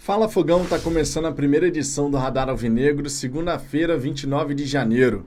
Fala Fogão, tá começando a primeira edição do Radar Alvinegro, segunda-feira, 29 de janeiro.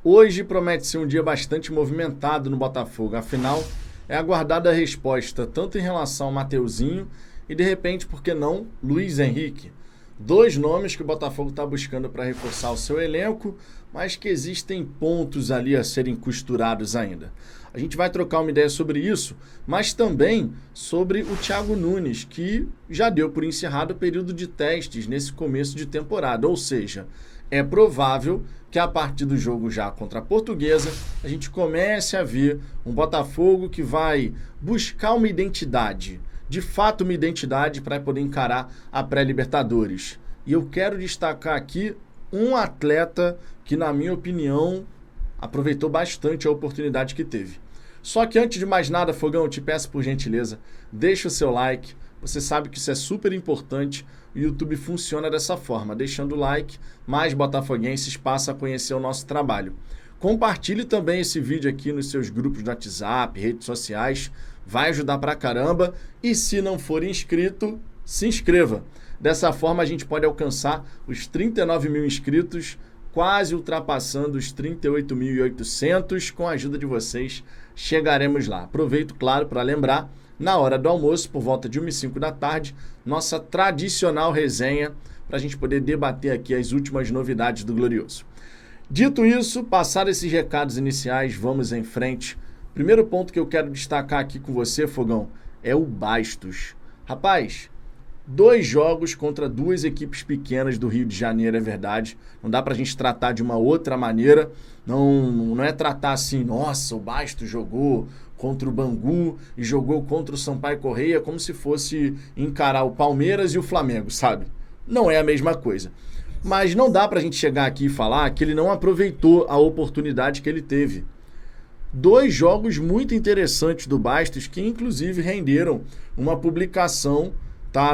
Hoje promete ser um dia bastante movimentado no Botafogo, afinal é aguardada a resposta tanto em relação ao Mateuzinho e de repente, por que não, Luiz Henrique. Dois nomes que o Botafogo está buscando para reforçar o seu elenco, mas que existem pontos ali a serem costurados ainda. A gente vai trocar uma ideia sobre isso, mas também sobre o Thiago Nunes, que já deu por encerrado o período de testes nesse começo de temporada. Ou seja, é provável que a partir do jogo já contra a Portuguesa, a gente comece a ver um Botafogo que vai buscar uma identidade, de fato uma identidade para poder encarar a pré-Libertadores. E eu quero destacar aqui um atleta que, na minha opinião, aproveitou bastante a oportunidade que teve. Só que antes de mais nada, Fogão, eu te peço por gentileza, deixa o seu like. Você sabe que isso é super importante. O YouTube funciona dessa forma, deixando o like, mais botafoguenses passam a conhecer o nosso trabalho. Compartilhe também esse vídeo aqui nos seus grupos de WhatsApp, redes sociais, vai ajudar pra caramba. E se não for inscrito, se inscreva. Dessa forma a gente pode alcançar os 39 mil inscritos, quase ultrapassando os 38.800. Com a ajuda de vocês, chegaremos lá. Aproveito, claro, para lembrar, na hora do almoço, por volta de 1h05 da tarde, nossa tradicional resenha, para a gente poder debater aqui as últimas novidades do Glorioso. Dito isso, passados esses recados iniciais, vamos em frente. Primeiro ponto que eu quero destacar aqui com você, Fogão, é o Bastos. Rapaz, 2 jogos contra 2 equipes pequenas do Rio de Janeiro, é verdade. Não dá pra gente tratar de uma outra maneira. Não é tratar assim, nossa, o Bastos jogou contra o Bangu e jogou contra o Sampaio Corrêa como se fosse encarar o Palmeiras e o Flamengo, sabe? Não é a mesma coisa. Mas não dá pra gente chegar aqui e falar que ele não aproveitou a oportunidade que ele teve. 2 jogos muito interessantes do Bastos que inclusive renderam uma publicação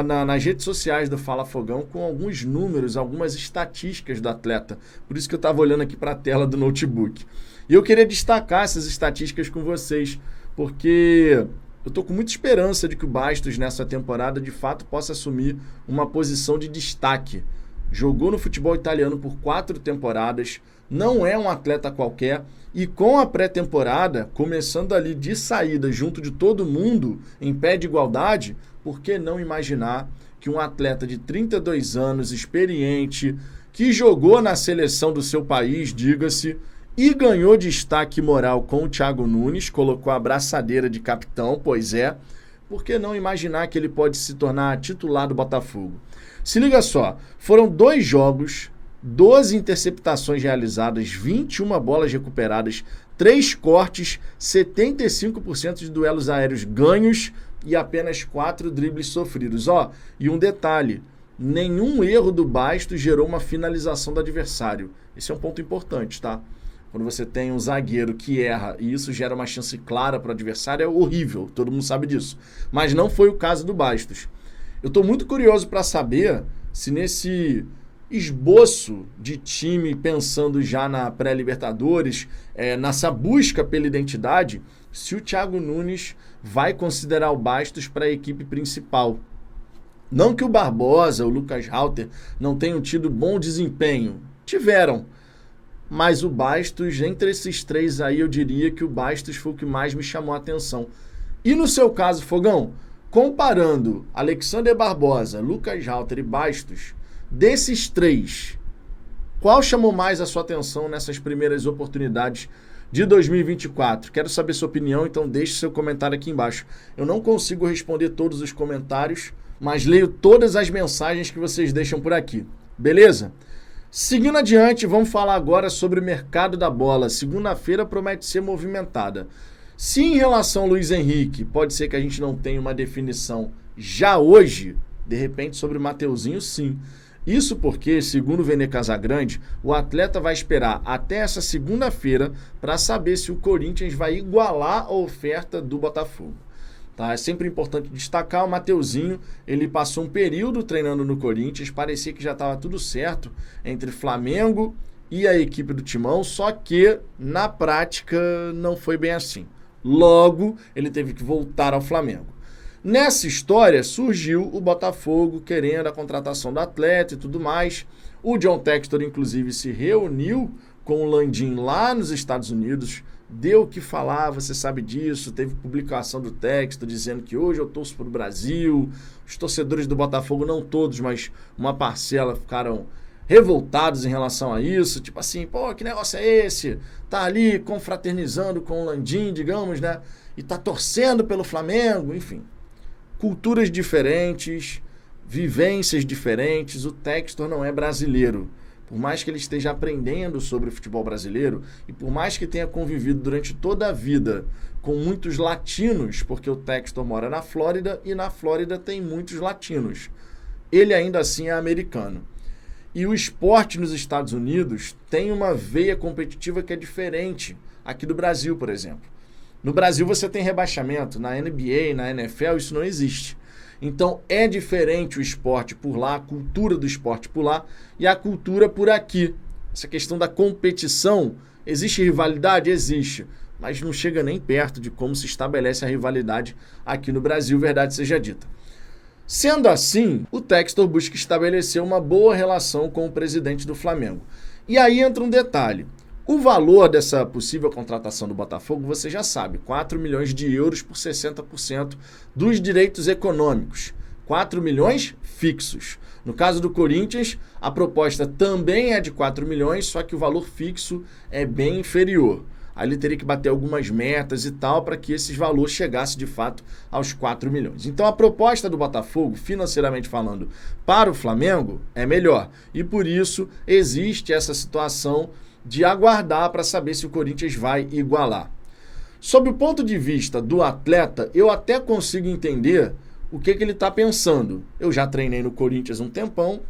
nas redes sociais do Fala Fogão com alguns números, algumas estatísticas do atleta. Por isso que eu estava olhando aqui para a tela do notebook. E eu queria destacar essas estatísticas com vocês, porque eu estou com muita esperança de que o Bastos nessa temporada de fato possa assumir uma posição de destaque. Jogou no futebol italiano por 4 temporadas, não é um atleta qualquer, e com a pré-temporada, começando ali de saída junto de todo mundo, em pé de igualdade, por que não imaginar que um atleta de 32 anos, experiente, que jogou na seleção do seu país, diga-se, e ganhou destaque moral com o Thiago Nunes, colocou a braçadeira de capitão, pois é, por que não imaginar que ele pode se tornar titular do Botafogo? Se liga só, foram 2 jogos, 12 interceptações realizadas, 21 bolas recuperadas, 3 cortes, 75% de duelos aéreos ganhos e apenas 4 dribles sofridos. E um detalhe, nenhum erro do Bastos gerou uma finalização do adversário. Esse é um ponto importante, tá? Quando você tem um zagueiro que erra e isso gera uma chance clara para o adversário, é horrível, todo mundo sabe disso. Mas não foi o caso do Bastos. Eu estou muito curioso para saber se nesse esboço de time, pensando já na pré-Libertadores, nessa busca pela identidade, se o Thiago Nunes vai considerar o Bastos para a equipe principal. Não que o Barbosa, o Lucas Halter não tenham tido bom desempenho. Tiveram. Mas o Bastos, entre esses 3 aí, eu diria que o Bastos foi o que mais me chamou a atenção. E no seu caso, Fogão, comparando Alexander Barbosa, Lucas Halter e Bastos, desses 3, qual chamou mais a sua atenção nessas primeiras oportunidades de 2024? Quero saber sua opinião, então deixe seu comentário aqui embaixo. Eu não consigo responder todos os comentários, mas leio todas as mensagens que vocês deixam por aqui. Beleza? Seguindo adiante, vamos falar agora sobre o mercado da bola. Segunda-feira promete ser movimentada. Se em relação ao Luiz Henrique, pode ser que a gente não tenha uma definição já hoje, de repente sobre o Mateuzinho, sim. Isso porque, segundo o Vene Casagrande, o atleta vai esperar até essa segunda-feira para saber se o Corinthians vai igualar a oferta do Botafogo. Tá? É sempre importante destacar, o Mateuzinho, ele passou um período treinando no Corinthians, parecia que já estava tudo certo entre Flamengo e a equipe do Timão, só que na prática não foi bem assim. Logo, ele teve que voltar ao Flamengo. Nessa história surgiu o Botafogo querendo a contratação do atleta e tudo mais. O John Textor, inclusive, se reuniu com o Landim lá nos Estados Unidos, deu o que falar, você sabe disso, teve publicação do Textor dizendo que hoje eu torço para o Brasil. Os torcedores do Botafogo, não todos, mas uma parcela, ficaram revoltados em relação a isso, tipo assim, pô, que negócio é esse? Tá ali confraternizando com o Landim, digamos, né? E tá torcendo pelo Flamengo, enfim. Culturas diferentes, vivências diferentes, o Textor não é brasileiro. Por mais que ele esteja aprendendo sobre o futebol brasileiro e por mais que tenha convivido durante toda a vida com muitos latinos, porque o Textor mora na Flórida e na Flórida tem muitos latinos, ele ainda assim é americano. E o esporte nos Estados Unidos tem uma veia competitiva que é diferente aqui do Brasil, por exemplo. No Brasil você tem rebaixamento, na NBA, na NFL, isso não existe. Então é diferente o esporte por lá, a cultura do esporte por lá e a cultura por aqui. Essa questão da competição, existe rivalidade? Existe, mas não chega nem perto de como se estabelece a rivalidade aqui no Brasil, verdade seja dita. Sendo assim, o Textor busca estabelecer uma boa relação com o presidente do Flamengo. E aí entra um detalhe. O valor dessa possível contratação do Botafogo, você já sabe, 4 milhões de euros por 60% dos direitos econômicos. 4 milhões fixos. No caso do Corinthians, a proposta também é de 4 milhões, só que o valor fixo é bem inferior. Aí ele teria que bater algumas metas e tal para que esses valores chegassem de fato aos 4 milhões. Então a proposta do Botafogo, financeiramente falando, para o Flamengo é melhor. E por isso existe essa situação de aguardar para saber se o Corinthians vai igualar. Sob o ponto de vista do atleta, eu até consigo entender o que ele está pensando. Eu já treinei no Corinthians um tempão,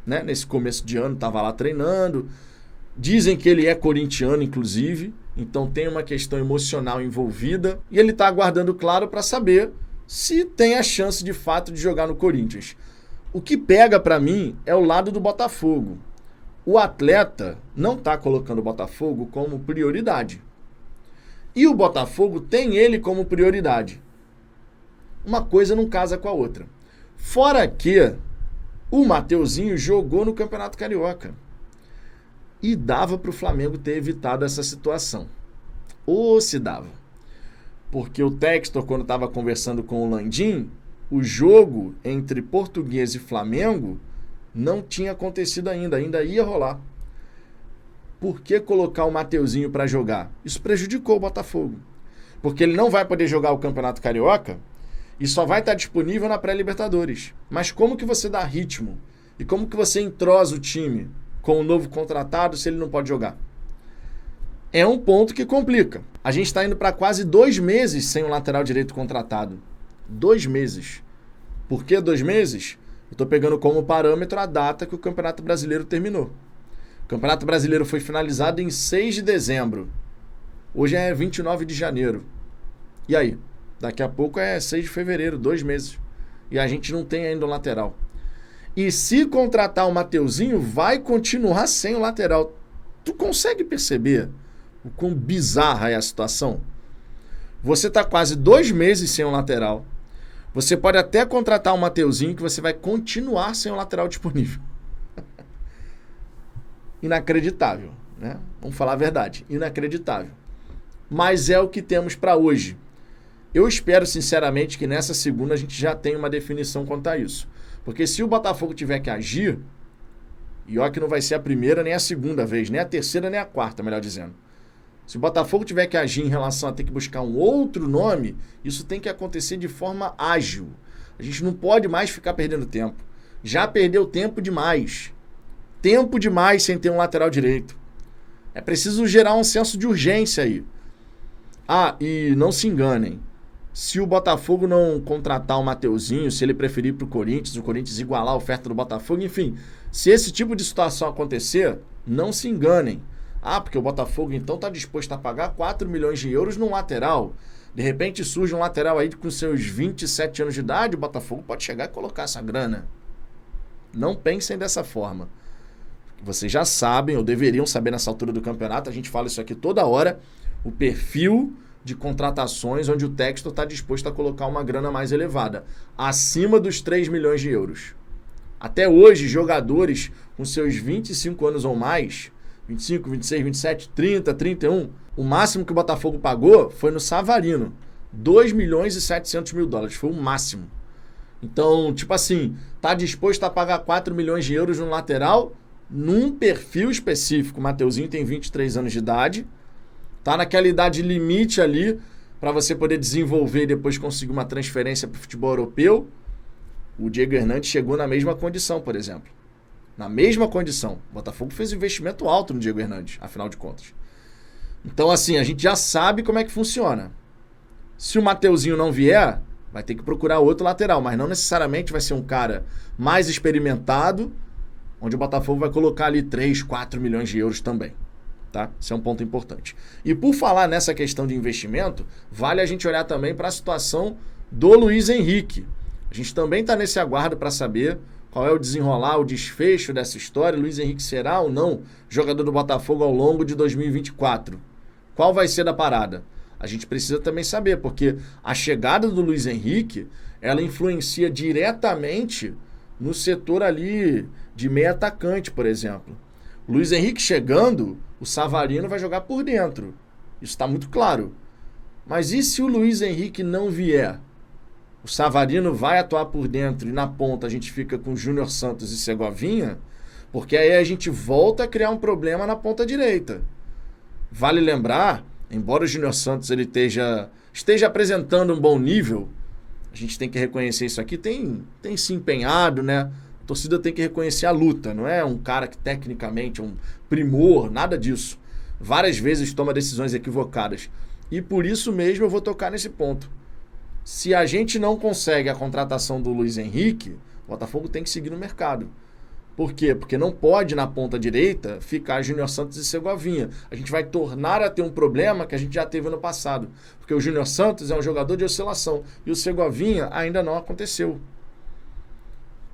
né? Nesse começo de ano estava lá treinando. Dizem que ele é corintiano, inclusive, então tem uma questão emocional envolvida. E ele está aguardando, claro, para saber se tem a chance de fato de jogar no Corinthians. O que pega para mim é o lado do Botafogo. O atleta não está colocando o Botafogo como prioridade. E o Botafogo tem ele como prioridade. Uma coisa não casa com a outra. Fora que o Mateuzinho jogou no Campeonato Carioca. E dava para o Flamengo ter evitado essa situação. Ou se dava. Porque o Textor, quando estava conversando com o Landim, o jogo entre Português e Flamengo não tinha acontecido ainda ia rolar. Por que colocar o Mateuzinho para jogar? Isso prejudicou o Botafogo. Porque ele não vai poder jogar o Campeonato Carioca e só vai estar disponível na pré-Libertadores. Mas como que você dá ritmo? E como que você entrosa o time com o novo contratado se ele não pode jogar? É um ponto que complica. A gente está indo para quase 2 meses sem um lateral direito contratado. 2 meses. Por que 2 meses? Eu estou pegando como parâmetro a data que o Campeonato Brasileiro terminou. O Campeonato Brasileiro foi finalizado em 6 de dezembro. Hoje é 29 de janeiro. E aí? Daqui a pouco é 6 de fevereiro, 2 meses. E a gente não tem ainda o lateral. E se contratar o Mateuzinho, vai continuar sem o lateral. Tu consegue perceber o quão bizarra é a situação? Você está quase 2 meses sem um lateral. Você pode até contratar o Mateuzinho, que você vai continuar sem um lateral disponível. Inacreditável, né? Vamos falar a verdade. Inacreditável. Mas é o que temos para hoje. Eu espero, sinceramente, que nessa segunda a gente já tenha uma definição quanto a isso. Porque se o Botafogo tiver que agir, e olha que não vai ser a primeira nem a segunda vez, nem a terceira nem a quarta, melhor dizendo. Se o Botafogo tiver que agir em relação a ter que buscar um outro nome, isso tem que acontecer de forma ágil. A gente não pode mais ficar perdendo tempo. Já perdeu tempo demais. Tempo demais sem ter um lateral direito. É preciso gerar um senso de urgência aí. Ah, e não se enganem. Se o Botafogo não contratar o Mateuzinho, se ele preferir para o Corinthians igualar a oferta do Botafogo, enfim, se esse tipo de situação acontecer, não se enganem. Ah, porque o Botafogo então está disposto a pagar 4 milhões de euros num lateral. De repente surge um lateral aí com seus 27 anos de idade, o Botafogo pode chegar e colocar essa grana. Não pensem dessa forma. Vocês já sabem, ou deveriam saber nessa altura do campeonato, a gente fala isso aqui toda hora, o perfil de contratações onde o Textor está disposto a colocar uma grana mais elevada, acima dos 3 milhões de euros. Até hoje, jogadores com seus 25 anos ou mais, 25, 26, 27, 30, 31, o máximo que o Botafogo pagou foi no Savarino, 2 milhões e 700 mil dólares, foi o máximo. Então, tipo assim, tá disposto a pagar 4 milhões de euros no lateral, num perfil específico. O Mateuzinho tem 23 anos de idade, tá naquela idade limite ali para você poder desenvolver e depois conseguir uma transferência para o futebol europeu. O Diego Hernandes chegou na mesma condição, por exemplo. Na mesma condição. O Botafogo fez um investimento alto no Diego Hernandes, afinal de contas. Então, assim, a gente já sabe como é que funciona. Se o Mateuzinho não vier, vai ter que procurar outro lateral, mas não necessariamente vai ser um cara mais experimentado, onde o Botafogo vai colocar ali 3, 4 milhões de euros também. Tá? Esse é um ponto importante. E por falar nessa questão de investimento, vale a gente olhar também para a situação do Luiz Henrique. A gente também está nesse aguardo para saber qual é o desenrolar, o desfecho dessa história. Luiz Henrique será ou não jogador do Botafogo ao longo de 2024? Qual vai ser da parada? A gente precisa também saber, porque a chegada do Luiz Henrique, ela influencia diretamente no setor ali de meio atacante, por exemplo. O Luiz Henrique chegando, o Savarino vai jogar por dentro. Isso está muito claro. Mas e se o Luiz Henrique não vier? O Savarino vai atuar por dentro e na ponta a gente fica com Júnior Santos e Segovinha, porque aí a gente volta a criar um problema na ponta direita. Vale lembrar, embora o Júnior Santos ele esteja apresentando um bom nível, a gente tem que reconhecer isso aqui, tem se empenhado, né? A torcida tem que reconhecer a luta, não é um cara que tecnicamente é um primor, nada disso. Várias vezes toma decisões equivocadas. E por isso mesmo eu vou tocar nesse ponto. Se a gente não consegue a contratação do Luiz Henrique, o Botafogo tem que seguir no mercado. Por quê? Porque não pode, na ponta direita, ficar Júnior Santos e Segovinha. A gente vai tornar a ter um problema que a gente já teve no passado. Porque o Júnior Santos é um jogador de oscilação e o Segovinha ainda não aconteceu.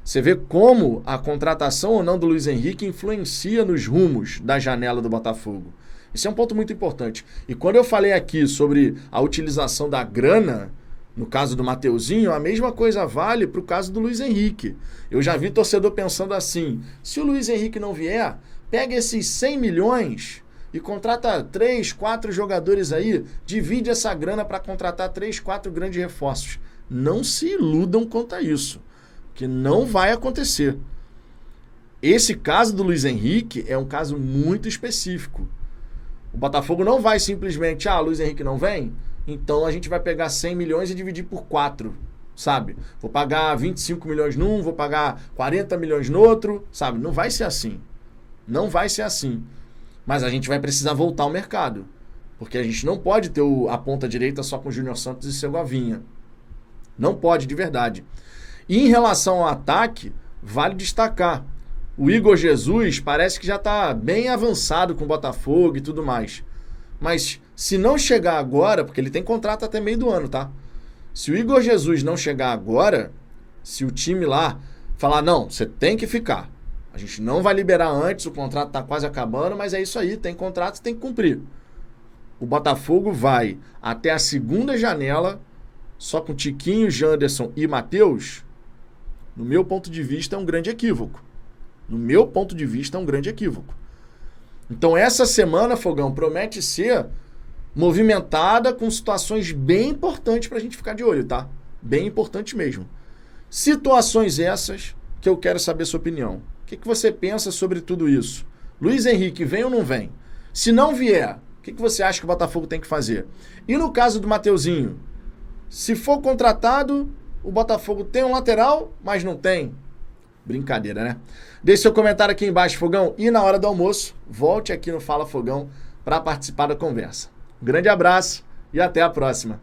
Você vê como a contratação ou não do Luiz Henrique influencia nos rumos da janela do Botafogo. Esse é um ponto muito importante. E quando eu falei aqui sobre a utilização da grana, no caso do Mateuzinho, a mesma coisa vale para o caso do Luiz Henrique. Eu já vi torcedor pensando assim, se o Luiz Henrique não vier, pega esses 100 milhões e contrata 3, 4 jogadores aí, divide essa grana para contratar 3, 4 grandes reforços. Não se iludam quanto a isso, que não vai acontecer. Esse caso do Luiz Henrique é um caso muito específico. O Botafogo não vai simplesmente, Luiz Henrique não vem? Então a gente vai pegar 100 milhões e dividir por 4, sabe? Vou pagar 25 milhões num, vou pagar 40 milhões no outro, sabe? Não vai ser assim. Não vai ser assim. Mas a gente vai precisar voltar ao mercado. Porque a gente não pode ter a ponta direita só com Júnior Santos e Segovinha. Não pode, de verdade. E em relação ao ataque, vale destacar. O Igor Jesus parece que já está bem avançado com o Botafogo e tudo mais. Mas se não chegar agora, porque ele tem contrato até meio do ano, tá? Se o Igor Jesus não chegar agora, se o time lá falar, não, você tem que ficar. A gente não vai liberar antes, o contrato está quase acabando, mas é isso aí, tem contrato, tem que cumprir. O Botafogo vai até a segunda janela, só com Tiquinho, Janderson e Matheus. No meu ponto de vista, é um grande equívoco. No meu ponto de vista, é um grande equívoco. Então, essa semana, Fogão, promete ser movimentada com situações bem importantes para a gente ficar de olho, tá? Bem importante mesmo. Situações essas que eu quero saber sua opinião. O que você pensa sobre tudo isso? Luiz Henrique, vem ou não vem? Se não vier, o que você acha que o Botafogo tem que fazer? E no caso do Mateuzinho, se for contratado, o Botafogo tem um lateral, mas não tem. Brincadeira, né? Deixe seu comentário aqui embaixo, Fogão. E na hora do almoço, volte aqui no Fala Fogão para participar da conversa. Um grande abraço e até a próxima.